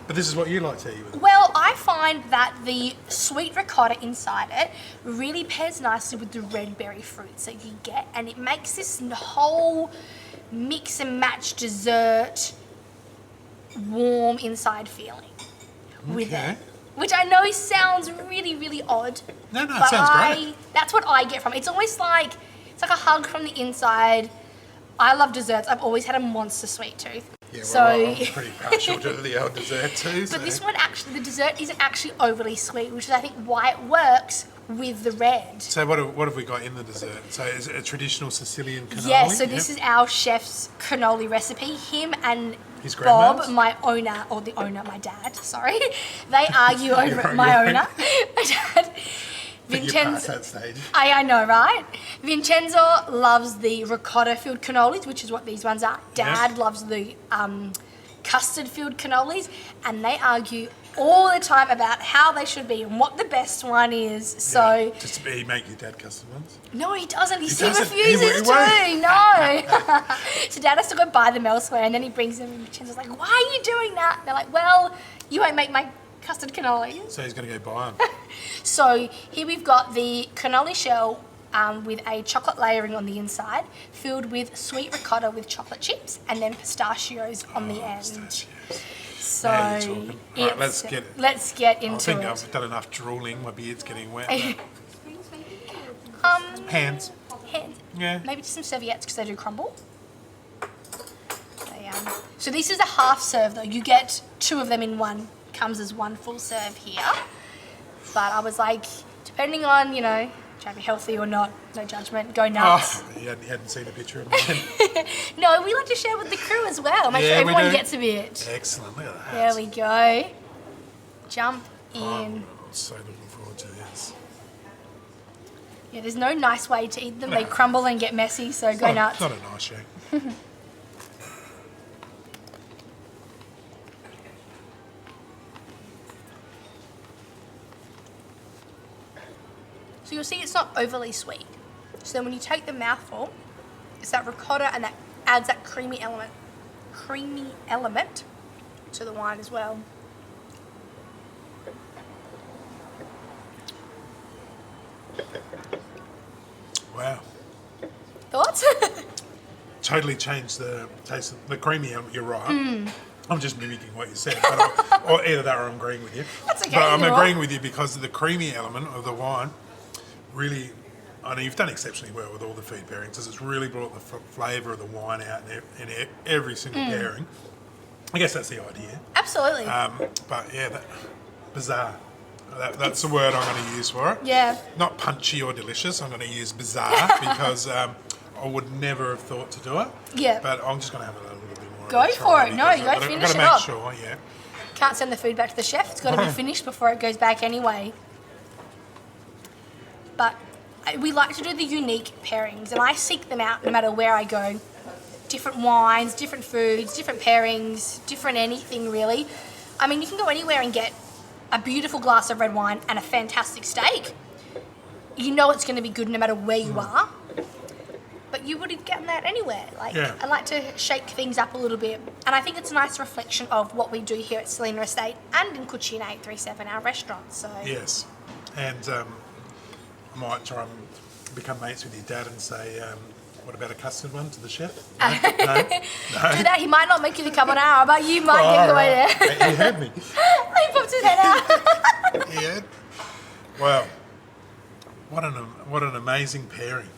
But this is what you like to eat with it. well, I find that the sweet ricotta inside it really pairs nicely with the red berry fruits that you get, and it makes this whole mix and match dessert warm inside feeling with Okay. it. Which I know sounds really, really odd. No, it but sounds great. That's what I get from it. It's almost like, it's like a hug from the inside. I love desserts. I've always had a monster sweet tooth. Yeah, well, So, I'm pretty partial to the old dessert too. but this one actually, the dessert isn't actually overly sweet, which is I think why it works with the red. So what have we got in the dessert? So is it a traditional Sicilian cannoli? Yeah, so this is our chef's cannoli recipe. Him and His Bob, grandma's? my owner, or the owner, my dad, sorry, they argue over my Your owner. My dad, But you're past Vincenzo. that stage. I know, right? Vincenzo loves the ricotta-filled cannolis, which is what these ones are. Dad loves the custard-filled cannolis, and they argue all the time about how they should be and what the best one is. So, Yeah. Does he make your dad custom ones? no, he doesn't. He doesn't? refuses He to. won't? No. So Dad has to go buy them elsewhere, and then he brings them, and Vincenzo's like, "Why are you doing that?" They're like, "Well, you won't make my custard cannolis." So he's going to go buy them. So here we've got the cannoli shell with a chocolate layering on the inside, filled with sweet ricotta with chocolate chips, and then pistachios on the end. Pistachios. So Now you're talking. Right, it's- let's get it. let's get I into think it. I've done enough drooling. My beard's getting wet. Hands. Hands. Yeah. Maybe just some serviettes because they do crumble. So this is a half serve though. You get two of them in one. Comes as one full serve here. But I was like, depending on, trying to be healthy or not, no judgment, go nuts. Oh, he hadn't seen a picture of mine. No, we like to share with the crew as well. Make sure Yeah, we everyone do. gets a bit. Excellent. Look at that. There we go. Jump in. I'm so looking forward to this. Yeah, there's no nice way to eat them. They crumble and get messy, so go nuts. Not a nice show. So you'll see it's not overly sweet. So then when you take the mouthful, it's that ricotta and that adds that creamy element to the wine as well. Wow. Thoughts? Totally changed the taste of the creamy element. You're right. Hmm. I'm just mimicking what you said. But or either that or I'm agreeing with you. That's okay, But I'm you're agreeing right. with you because the creamy element of the wine really, I know you've done exceptionally well with all the food pairings because it's really brought the flavour of the wine out in every single Hmm. pairing. I guess that's the idea. Absolutely. But yeah, bizarre. That's the word I'm going to use for it. Yeah. Not punchy or delicious. I'm going to use bizarre because I would never have thought to do it. Yeah. But I'm just going to have a little bit more. Go of a for try it. No, because you gotta I've finish got to it make up. sure, yeah. Can't send the food back to the chef. It's got to be finished before it goes back anyway. But we like to do the unique pairings, and I seek them out no matter where I go. Different wines, different foods, different pairings, different anything really. I mean, you can go anywhere and get a beautiful glass of red wine and a fantastic steak. you know it's going to be good no matter where you are. But you would have gotten that anywhere. Like, Yeah. I like to shake things up a little bit. And I think it's a nice reflection of what we do here at Salena Estate and in Cucina 837, our restaurant. So Yes. And I might try and become mates with your dad and say, what about a custard one to the chef? No? No? do that. He might not make you the carbonara, but you might get your way there. He heard me. He popped his head out. Yeah. Wow. What an amazing pairing.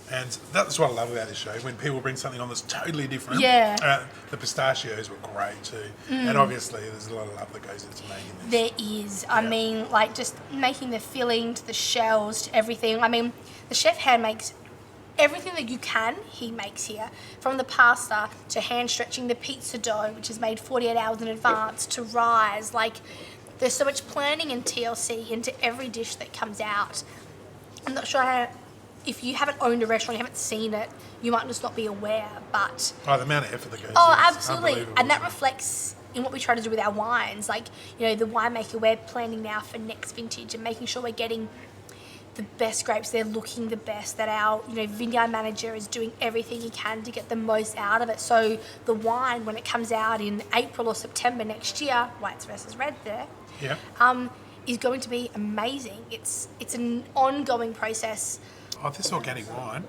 And that's what I love about this show, when people bring something on that's totally different. Yeah. The pistachios were great too. And obviously there's a lot of love that goes into making this. There is. I mean, like, just making the filling to the shells to everything. I mean, the chef hand makes everything that you can, he makes here. From the pasta to hand stretching the pizza dough, which is made 48 hours in advance, to rise. Like, there's so much planning and TLC into every dish that comes out. I'm not sure how, if you haven't owned a restaurant, you haven't seen it, you might just not be aware, but... Oh, the amount of effort that goes Oh, in is absolutely. unbelievable, And that isn't it? reflects in what we try to do with our wines. Like, you know, the winemaker, we're planning now for next vintage and making sure we're getting the best grapes, they're looking the best, that our, you know, vineyard manager is doing everything he can to get the most out of it. So the wine, when it comes out in April or September next year, whites versus red there, Yeah. is going to be amazing. It's an ongoing process. Oh, this organic wine,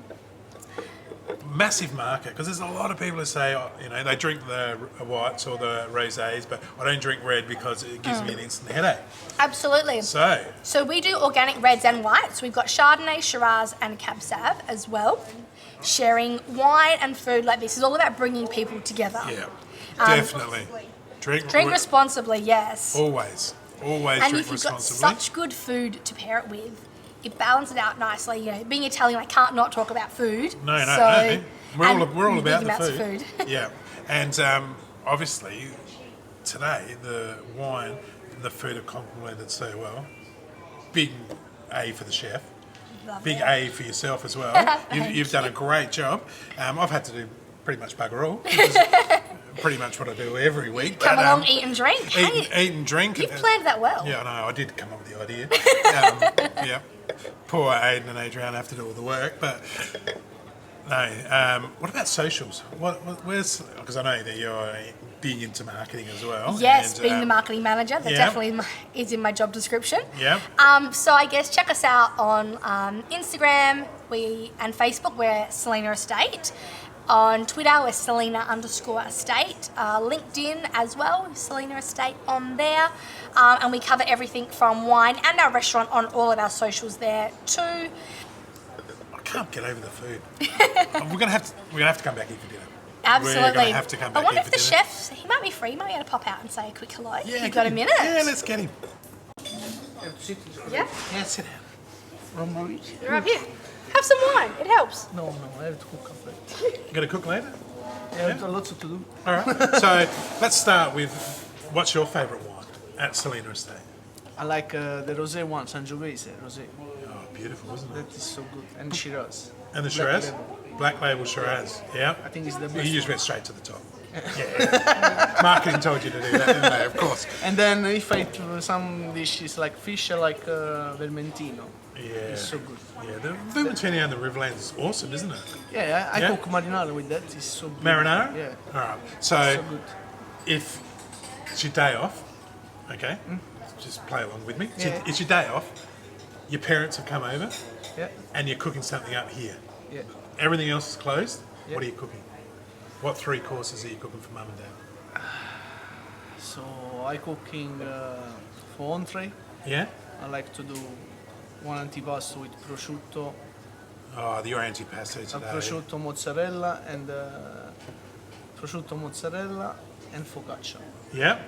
massive market, because there's a lot of people who say, oh, you know, they drink the whites or the rosés, but I don't drink red because it gives me an instant headache. Absolutely. So, we do organic reds and whites. We've got Chardonnay, Shiraz and Cab Sav as well. Sharing wine and food like this is all about bringing people together. yeah, definitely. Drink Responsibly, yes. Always And drink if you've got responsibly. such good food to pair it with, it balances it out nicely. You know, being Italian, I can't not talk about food. No. So, We're all big about the amounts of food. Yeah, and obviously today the wine and the food have complemented so well. Big A for the chef. Love Big it. A for yourself as well. You've done a great job. I've had to do pretty much bugger all, which is pretty much what I do every week. Come but, along, eat and drink. eat and drink. You've planned that well. Yeah, I know. I did come up with the idea. Yeah, poor Aidan and Adrian have to do all the work, but no. What about socials? Where's? Because I know that you're big into marketing as well. Yes, and, being the marketing manager, that yeah. definitely is in my job description. Yeah. So I guess check us out on Instagram and Facebook. We're Salena Estate. On Twitter, we're Salena_Estate. LinkedIn as well, Salena Estate on there. And we cover everything from wine and our restaurant on all of our socials there too. I can't get over the food. we're gonna have to come back here for dinner. Absolutely. We're gonna have to come back I wonder here if for the dinner. chef, he might be free, he might be able to pop out and say a quick hello. Yeah, You've got a get him. minute? Yeah, let's get him. Yeah? Yeah, sit down. You're up here. Have some wine, it helps. No, I have to cook after. You gonna cook later? I have lots to do. All right. So let's start with what's your favourite wine at Salena Estate? I like the rosé one, Sangiovese rosé. Oh, beautiful, isn't it? That is so good. And Shiraz. And the Black Shiraz? label. Black label Shiraz. Yeah. I think it's the You best just one. went straight to the top. Yeah. Marketing told you to do that, didn't they? Of course. And then if I do some dishes like fish, I like vermentino. Yeah. It's so good. Yeah, the Vincenzo and the Riverland is awesome, isn't it? Yeah, I Yeah? cook marinara with that. It's so good. Marinara? Yeah. All right. So, So good. if it's your day off, okay, just play along with me. Yeah. It's your day off, your parents have come over, Yeah. and you're cooking something up here. Yeah. Everything else is closed. Yeah. What are you cooking? What 3 courses are you cooking for mum and dad? So I cooking for entree. Yeah? I like to do one antipasto with prosciutto, Oh, your antipasto today. prosciutto mozzarella and focaccia. Yeah?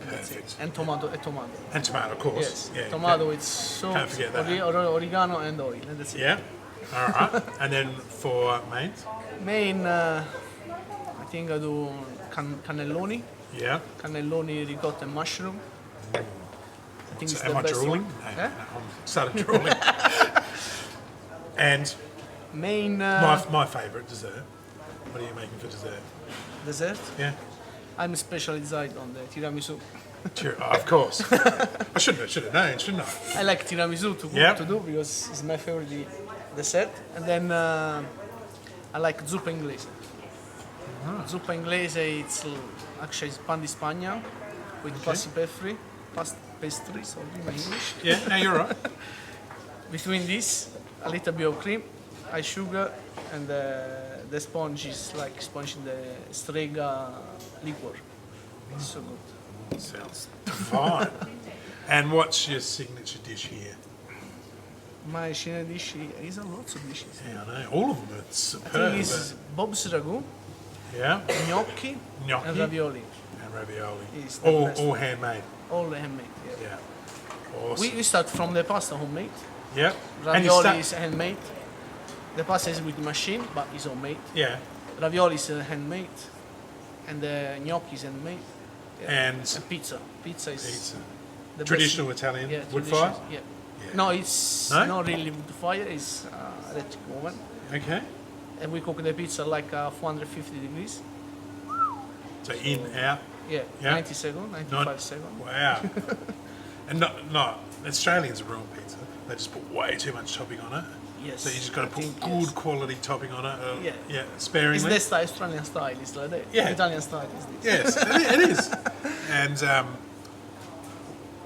And that's it. Perfect. And tomato. And tomato, of course. Yes. Yeah, Tomato yeah. with sauce, Can't forget that. oregano and oil. And that's it. Yeah? All right. And then for mains? Main, I think I do cannelloni, Yeah. ricotta and mushroom. I think it's So am the I best drooling? one. No, Eh? no, I'm starting drooling. And Main my favourite dessert. What are you making for dessert? dessert. Yeah. I'm specialized on the tiramisu. Of course. I should have known, shouldn't I? I like tiramisu to do because it's my favorite dessert. And then I like zuppa inglese. Zuppa inglese, actually it's pan di Spagna with pastry, sorry, my English. Yeah, no, you're right. Between this, a little bit of cream, ice sugar, and the sponge is like sponge in the strega liquor. It's so good. Sounds fine. And what's your signature dish here? My signature dish is a lot of dishes. Yeah, I know. All of them are I superb. think it's Bob's ragu, Yeah. gnocchi, Gnocchi. and ravioli. And ravioli. It's the best. All handmade. All handmade. Yeah. Yeah. Awesome. We start from the pasta homemade. Yeah. And you Ravioli start. is handmade. The pasta is with machine, but it's homemade. Yeah. Ravioli is handmade, and the gnocchi is handmade. And And pizza. Pizza is pizza. the Traditional best. Italian Yeah, wood traditional, fire? Yeah. Yeah. No, it's No? not really wood fire. It's electric oven, Okay. and we cook the pizza like 450 degrees. So in, out. Yeah, Yeah. 90 seconds, 95 seconds. Wow. And not Australians are ruin pizza. They just put way too much topping on it. Yes. So you just got to I put think, good yes. quality topping on it. Yeah. Sparingly. It's the style, Australian style. It's like that. Yeah. Italian style is this. Yes, it is. And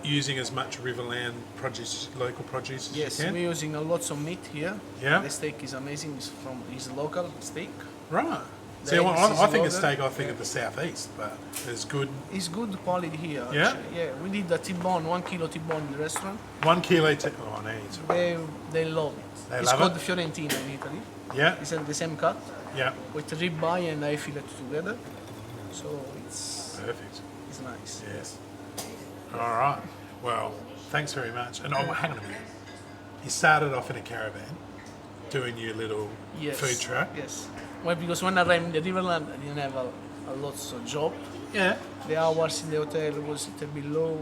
using as much Riverland produce, local produce as Yes, you can. we're using a lots of meat here. Yeah. The steak is amazing. It's local steak. Right. The See, eggs I is think of loaded. steak, I think of the southeast, but it's good. It's good quality here. Yeah? Actually. Yeah. We did a T-bone, 1 kilo T-bone in the restaurant. 1 kilo. Oh, no, it's They love it. They it's love called it? Fiorentina in Italy. Yeah, It's the same cut yeah, with ribeye and I fillet together. So perfect. it's nice. Yes. All right. Well, thanks very much. And oh, hang on a minute. You started off in a caravan, doing your little Yes. food truck. Yes. Well, because when I arrived in the Riverland, I didn't have a lots of job. Yeah. The hours in the hotel was a bit low.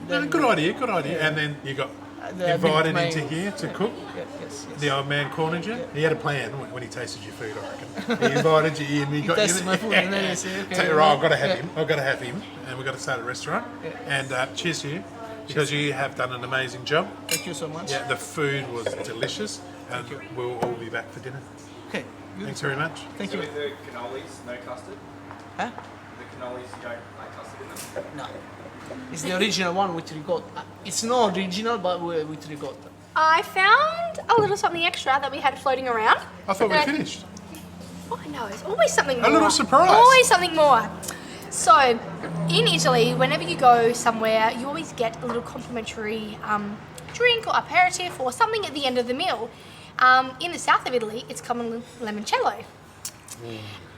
No, good idea, good idea. Yeah. And then you got The invited big into main- here to yeah, cook. Yeah, yes, yes. The old man cornered you. He had a plan when he tasted your food, I reckon. He invited you in. He got tasted you. my food and then he said, okay, Tell you, right, I've got to have yeah. him. I've got to have him, and we've got to start a restaurant. Yeah. And cheers to you, because you have done an amazing job. Thank you so much. Yeah, the food was delicious, and you. we'll all be back for dinner. Okay. Good. Thanks very much. Thank So you. with the cannolis, no custard? Huh? The cannolis, you don't like custard in them? No. It's the original one with ricotta. It's not original, but with ricotta. I found a little something extra that we had floating around. I thought we That- finished. Oh, I know, it's always something more. little surprise. Always something more. So, in Italy, whenever you go somewhere, you always get a little complimentary drink or aperitif or something at the end of the meal. In the south of Italy, it's commonly limoncello.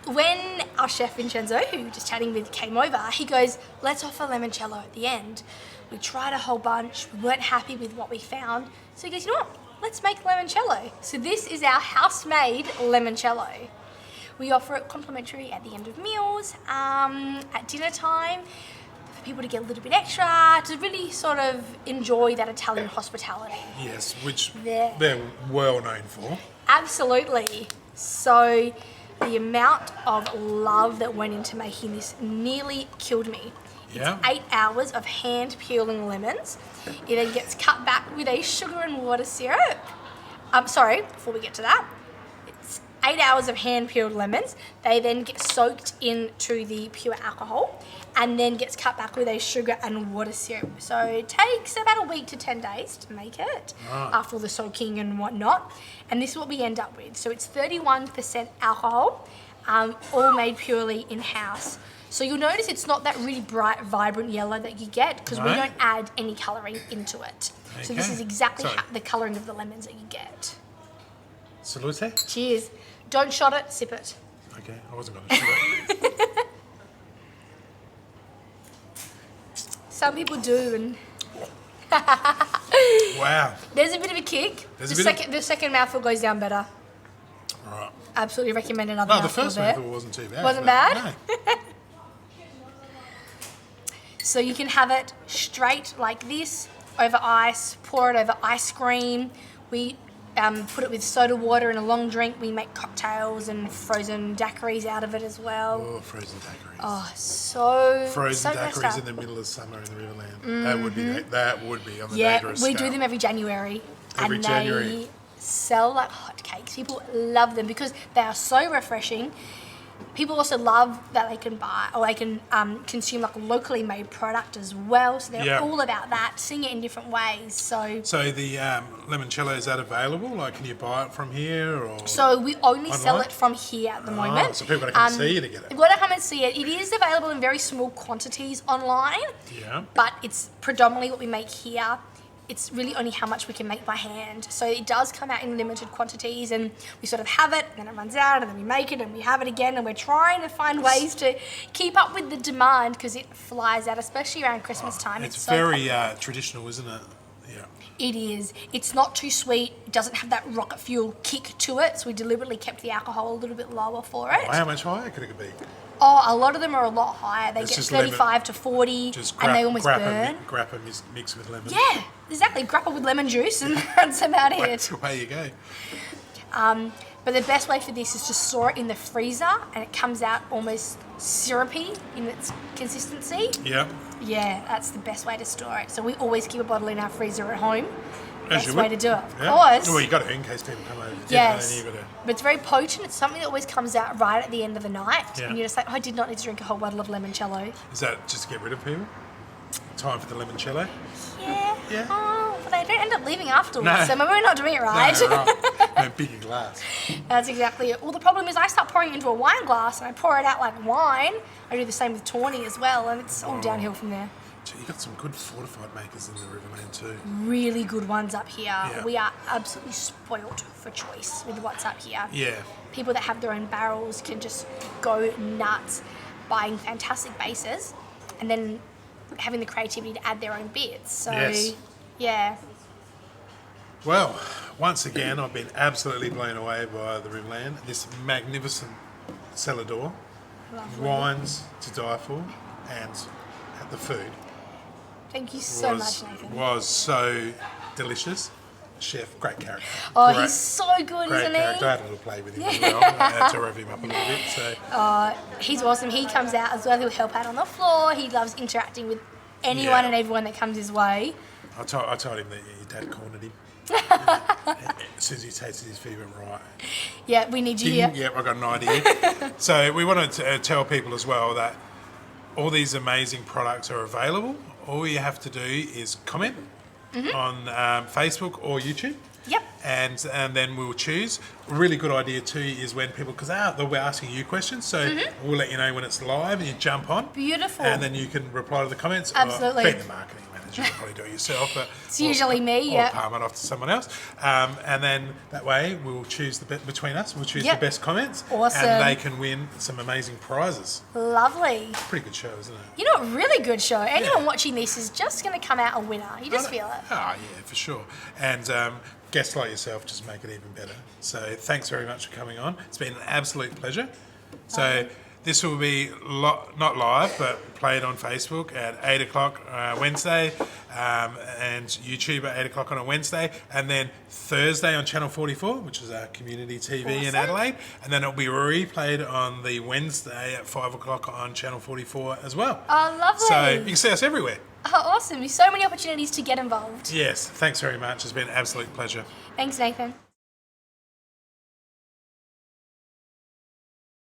When our chef Vincenzo, who we were just chatting with, came over, he goes, let's offer limoncello at the end. We tried a whole bunch, we weren't happy with what we found. So he goes, you know what, let's make limoncello. So this is our house-made limoncello. We offer it complimentary at the end of meals, at dinner time, for people to get a little bit extra, to really sort of enjoy that Italian hospitality. Yes, which There. they're well known for. Absolutely. So the amount of love that went into making this nearly killed me. Yeah. 8 hours of hand peeling lemons. It then gets cut back with a sugar and water syrup. Sorry, before we get to that, it's 8 hours of hand peeled lemons. They then get soaked into the pure alcohol and then gets cut back with a sugar and water syrup. So it takes about a week to 10 days to make it after all the soaking and whatnot. And this is what we end up with. So it's 31% alcohol, all made purely in-house. So you'll notice it's not that really bright, vibrant yellow that you get because we Right. don't add any colouring into it. So this Okay. is exactly So- the colouring of the lemons that you get. Salute. Cheers. Don't shot it, sip it. Okay, I wasn't going to shoot it. Some people do, and Wow. there's a bit of a kick. There's The a bit of- the second mouthful goes down better. All right. Absolutely recommend another No, the mouthful first there. mouthful wasn't too bad. Wasn't but bad? No. So you can have it straight like this, over ice, pour it over ice cream. We put it with soda water and a long drink. We make cocktails and frozen daiquiris out of it as well. Oh, frozen daiquiris. Oh, so Frozen so daiquiris in the middle of summer in the Riverland. That would be on the dangerous we scale. do them every January. Every and January. They sell like hotcakes. People love them because they are so refreshing. People also love that they can buy or they can consume like a locally made product as well. So they're all about that, seeing it in different ways. So the limoncello, is that available? Like, can you buy it from here or? So we only sell online? it from here at the moment. So people got to come see you to get it. You've got to come and see it. It is available in very small quantities online. Yeah. But it's predominantly what we make here. It's really only how much we can make by hand. So it does come out in limited quantities and we sort of have it, and then it runs out, and then we make it, and we have it again, and we're trying to find ways to keep up with the demand because it flies out, especially around Christmas time. It's so very popular. traditional, isn't it? Yeah. It is. It's not too sweet. It doesn't have that rocket fuel kick to it, so we deliberately kept the alcohol a little bit lower for it. How much higher could it be? Oh, a lot of them are a lot higher. They It's get just 35 to 40, Just and they almost burn. grappa mix with lemon. Yeah, exactly. Grappa with lemon juice and run some out here. That's the way you go. But the best way for this is to store it in the freezer, and it comes out almost syrupy in its consistency. Yeah. Yeah, that's the best way to store it. So we always keep a bottle in our freezer at home. As Best you way would. to do it, of Yeah. course. Well, you got to in case people come over to dinner. Yes, Then you got to. but it's very potent. It's something that always comes out right at the end of the night, Yeah. and you're just like, oh, I did not need to drink a whole bottle of limoncello. Is that just to get rid of people? Time for the limoncello? Yeah. Yeah. Oh, but they don't end up leaving afterwards. No. So maybe we're not doing it right. No, right. No, bigger glass. That's exactly it. Well, the problem is I start pouring it into a wine glass and I pour it out like wine. I do the same with tawny as well, and it's all downhill from there. Gee, you got some good fortified makers in the Riverland too. Really good ones up here. Yeah. We are absolutely spoilt for choice with what's up here. Yeah. People that have their own barrels can just go nuts buying fantastic bases and then having the creativity to add their own bits. So, Yes. yeah. Well, once again, I've been absolutely blown away by the Riverland. This magnificent cellar door, Lovely. wines to die for, and the food Thank you so much, Nathan. was so delicious. Chef, great character. Oh, Great- he's so good, Great isn't character. I he? had a little play with him as well. I had to rev him up a little bit. So He's awesome. He comes out as well. He'll help out on the floor. He loves interacting with anyone Yeah. and everyone that comes his way. I told him that your dad cornered him. As soon as he tasted his fever, right. Yeah, we need you here. Yeah, I got an idea. So we wanted to tell people as well that all these amazing products are available. All you have to do is comment on Facebook or YouTube. Yep. And then we'll choose. A really good idea too is when people, because they'll be asking you questions, so we'll let you know when it's live and you jump on. Beautiful. And then you can reply to the comments. Absolutely. Or being the marketing manager, you'll probably do it yourself. But It's usually me, or yeah. palm it off to someone else. And then that way we'll choose between us, we'll choose Yep. the best comments. Awesome. And they can win some amazing prizes. Lovely. Pretty good show, isn't it? You know, a really good show. Anyone Yeah. watching this is just going to come out a winner. You just feel it. Oh, yeah, for sure. And guests like yourself just make it even better. So thanks very much for coming on. It's been an absolute pleasure. So this will be not live, but played on Facebook at 8 o'clock Wednesday, and YouTube at 8 o'clock on a Wednesday, and then Thursday on Channel 44, which is our community TV in Awesome. Adelaide, and then it'll be replayed on the Wednesday at 5 o'clock on Channel 44 as well. Oh, lovely. So you can see us everywhere. Oh, awesome. There's so many opportunities to get involved. Yes, thanks very much. It's been an absolute pleasure. Thanks, Nathan.